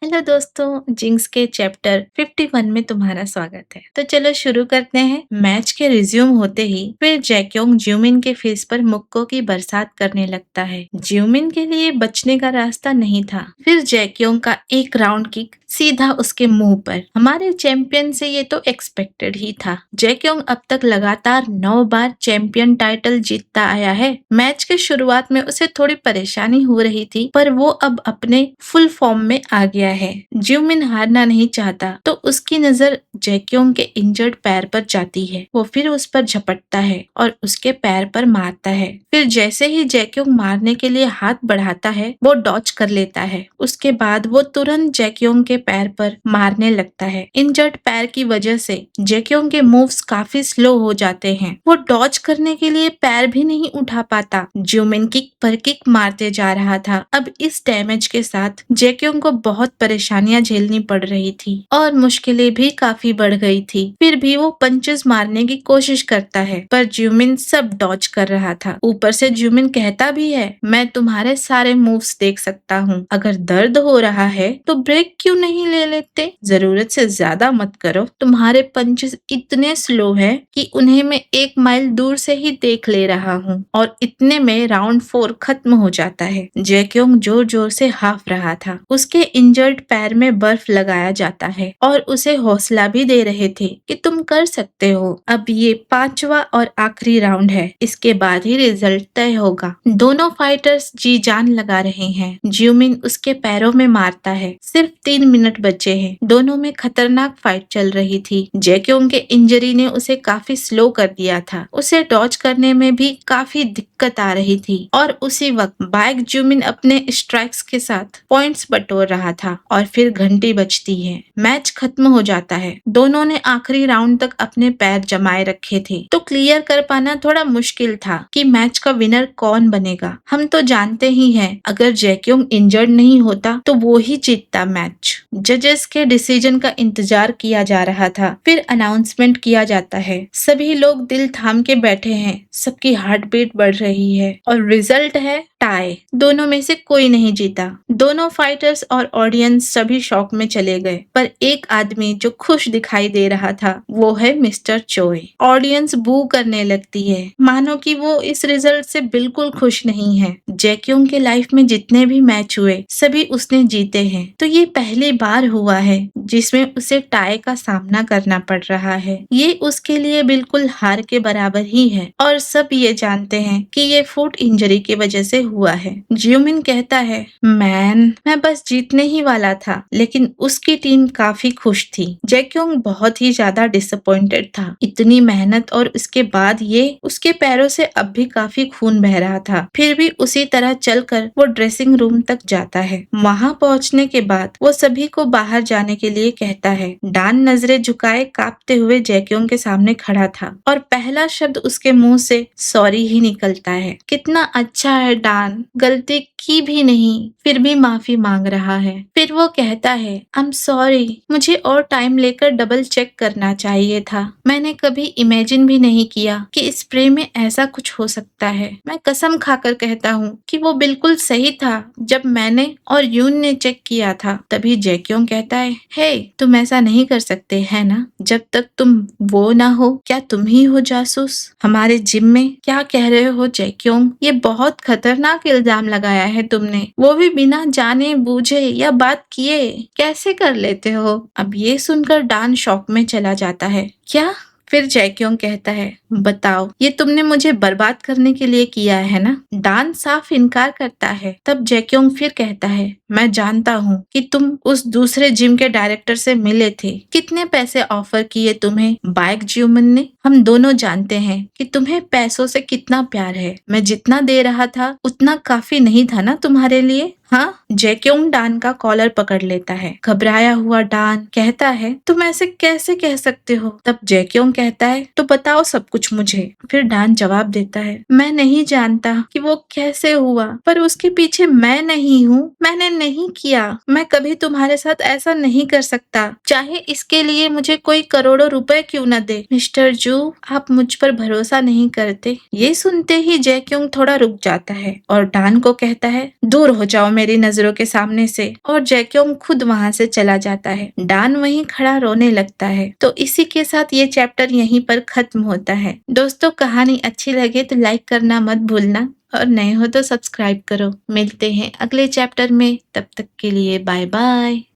Hello दोस्तों, jinx के chapter 51 में तुम्हारा स्वागत है। तो चलो शुरू करते हैं। मैच के रिज्यूम होते ही फिर जैक्योंग ज्यूमिन के फेस पर मुक्कों की बरसात करने लगता है। ज्यूमिन के लिए बचने का रास्ता नहीं था। फिर जैक्योंग का एक राउंड किक सीधा उसके मुंह पर। हमारे चैंपियन से ये तो एक्सपेक्टेड ही था। जैक्योंग अब तक लगातार 9 बार चैंपियन टाइटल जीतता आया है। मैच के शुरुआत में उसे थोड़ी परेशानी हो रही थी, पर वो अब अपने फुल फॉर्म में आ गया है। ज्यूमिन हारना नहीं चाहता, तो उसकी नजर जैक्योंग के इंजर्ड पैर पर जाती है। वो फिर उस पर झपटता है और उसके पैर पर मारता है। फिर जैसे ही जैक्योंग मारने के लिए हाथ बढ़ाता है, वो डॉच कर लेता है। उसके बाद वो तुरंत जैक्योंग के पैर पर मारने लगता है। इंजर्ड पैर की वजह से जैक्योंग के मूव्स काफी स्लो हो जाते हैं। वो डॉच करने के लिए पैर भी नहीं उठा पाता। ज्यूमिन किक पर किक मारते जा रहा था। अब इस डैमेज के साथ जैक्योंग को बहुत परेशानियां झेलनी पड़ रही थी और मुश्किलें भी काफी बढ़ गई थी। फिर भी वो पंचेस मारने की कोशिश करता है, पर ज्यूमिन सब डॉच कर रहा था। ऊपर से ज्यूमिन कहता भी है, मैं तुम्हारे सारे मूव्स देख सकता हूँ। अगर दर्द हो रहा है तो ब्रेक क्यों नहीं ले लेते? जरूरत से ज्यादा मत करो। तुम्हारे पंचेस इतने स्लो है कि उन्हें मैं 1 माइल दूर से ही देख ले रहा हूँ। और इतने में राउंड 4 खत्म हो जाता है। जैक्योंग जोर जोर से हाफ रहा था। उसके इंजर्ड पैर में बर्फ लगाया जाता है और उसे हौसला भी दे रहे थे कि तुम कर सकते हो। अब ये 5वां और आखिरी राउंड है। इसके बाद ही रिजल्ट तय होगा। दोनों फाइटर्स जी जान लगा रहे हैं। ज्यूमिन उसके पैरों में मारता है। सिर्फ 3 मिनट बचे हैं। दोनों में खतरनाक फाइट चल रही थी। जैक्योंग के इंजरी ने उसे काफी स्लो कर दिया था। उसे डॉच करने में भी काफी दिक्कत आ रही थी और उसी वक्त बाइक ज्यूमिन अपने स्ट्राइक्स के साथ पॉइंट्स बटोर रहा था और फिर घंटी बजती है। मैच खत्म हो जाता है। दोनों ने आखिरी राउंड तक अपने पैर जमाए रखे थे, तो क्लियर कर पाना थोड़ा मुश्किल था कि मैच का विनर कौन बनेगा। हम तो जानते ही हैं, अगर जैक्योंग इंजर्ड नहीं होता तो वो ही जीतता मैच। जजेस के डिसीजन का इंतजार किया जा रहा था। फिर अनाउंसमेंट किया जाता है। सभी लोग दिल थाम के बैठे हैं। सबकी हार्ट बीट बढ़ रही है और रिजल्ट है टाई। दोनों में से कोई नहीं जीता। दोनों फाइटर्स और ऑडियंस सभी शॉक में चले गए, पर एक आदमी जो खुश दिखाई दे रहा था वो है मिस्टर चोय। ऑडियंस बू करने लगती है, मानो कि वो इस रिजल्ट से बिल्कुल खुश नहीं है। जैक्योंग के लाइफ में जितने भी मैच हुए सभी उसने जीते हैं, तो ये पहली बार हुआ है जिसमें उसे टाई का सामना करना पड़ रहा है। ये उसके लिए बिल्कुल हार के बराबर ही है और सब ये जानते हैं कि ये फुट इंजरी की वजह से हुआ है। ज्यूमिन कहता है, मैं बस जीतने ही वाला था, लेकिन उसकी टीम काफी खुश थी। जैक्योंग बहुत ही ज्यादा डिसअपॉइंटेड था। इतनी मेहनत और उसके बाद ये उसके पैरों से अब भी काफी खून बह रहा था। फिर भी उसी तरह चलकर वो ड्रेसिंग रूम तक जाता है। वहां पहुंचने के बाद वो सभी को बाहर जाने के लिए कहता है। डान नजरें झुकाए कांपते हुए जैक्योंग के सामने खड़ा था और पहला शब्द उसके मुंह से सॉरी ही निकलता है। कितना अच्छा है डान, गलती की भी नहीं, फिर भी माफी मांग रहा है। फिर वो कहता है, आई एम सॉरी, मुझे और टाइम लेकर डबल चेक करना चाहिए था। मैंने कभी इमेजिन भी नहीं किया कि स्प्रे में ऐसा कुछ हो सकता है। मैं कसम खाकर कहता हूँ कि वो बिल्कुल सही था जब मैंने और यून ने चेक किया था। तभी जैक्योंग कहता है, हे, तुम ऐसा नहीं कर सकते है ना? जब तक तुम वो ना हो, क्या तुम ही हो जासूस हमारे जिम में? क्या कह रहे हो जैक्योंग? ये बहुत खतरनाक इल्जाम लगाया है तुमने, वो भी बिना जाने बूझे या बात किए। कैसे कर लेते हो? अब ये सुनकर डान शॉक में चला जाता है। क्या? फिर जैक्योंग कहता है, बताओ, ये तुमने मुझे बर्बाद करने के लिए किया है ना? डान साफ इनकार करता है। तब जैक्योंग फिर कहता है, मैं जानता हूँ कि तुम उस दूसरे जिम के डायरेक्टर से मिले थे। कितने पैसे ऑफर किए तुम्हें बाइक ज्यूमन ने? हम दोनों जानते हैं कि तुम्हें पैसों से कितना प्यार है। मैं जितना दे रहा था उतना काफी नहीं था ना तुम्हारे लिए? हाँ? जैक्योंग डान का कॉलर पकड़ लेता है। घबराया हुआ डान कहता है, तुम ऐसे कैसे कह सकते हो? तब जैक्योंग कहता है, तो बताओ सब कुछ मुझे। फिर डान जवाब देता है, मैं नहीं जानता कि वो कैसे हुआ, पर उसके पीछे मैं नहीं हूँ। मैंने नहीं किया। मैं कभी तुम्हारे साथ ऐसा नहीं कर सकता, चाहे इसके लिए मुझे कोई करोड़ों रुपए क्यों न दे। मिस्टर जू, आप मुझ पर भरोसा नहीं करते। ये सुनते ही जैक्योंग थोड़ा रुक जाता है और डान को कहता है, दूर हो जाओ मेरी नजरों के सामने से। और जैक्योंग खुद वहां से चला जाता है। डान वहीं खड़ा रोने लगता है। तो इसी के साथ ये चैप्टर यहीं पर खत्म होता है। दोस्तों, कहानी अच्छी लगे तो लाइक करना मत भूलना और नए हो तो सब्सक्राइब करो। मिलते हैं अगले चैप्टर में, तब तक के लिए बाय बाय।